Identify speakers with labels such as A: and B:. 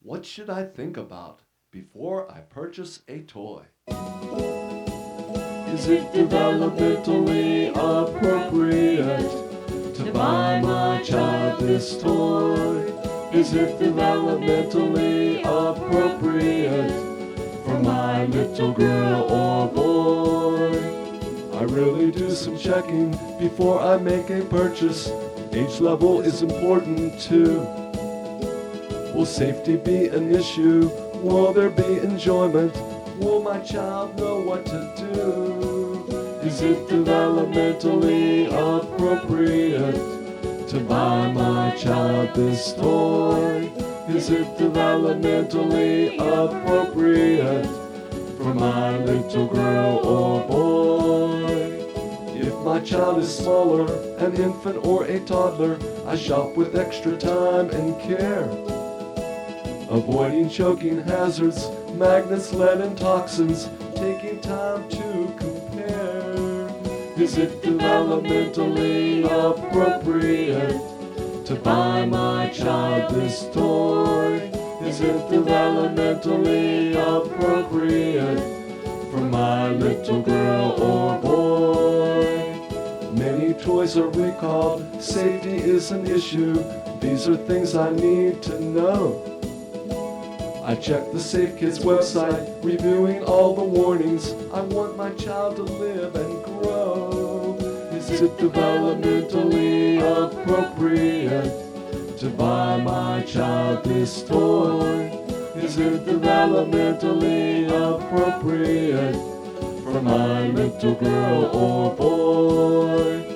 A: What should I think about before I purchase a toy? Is it developmentally appropriate to buy my child this toy? Is it developmentally appropriate for my little girl or boy? I really do some checking before I make a purchase. Age level is important too. Will safety be an issue? Will there be enjoyment? Will my child know what to do? Is it developmentally appropriate to buy my child this toy? Is it developmentally appropriate for my little girl or boy? If my child is smaller, an infant or a toddler, I shop with extra time and care, avoiding choking hazards, magnets, lead, and toxins, taking time to compare. Is it developmentally appropriate to buy my child this toy? Is it developmentally appropriate for my little girl or boy? Many toys are recalled, safety is an issue. These are things I need to know. I check the Safe Kids website, reviewing all the warnings. I want my child to live and grow. Is it developmentally appropriate to buy my child this toy? Is it developmentally appropriate for my little girl or boy?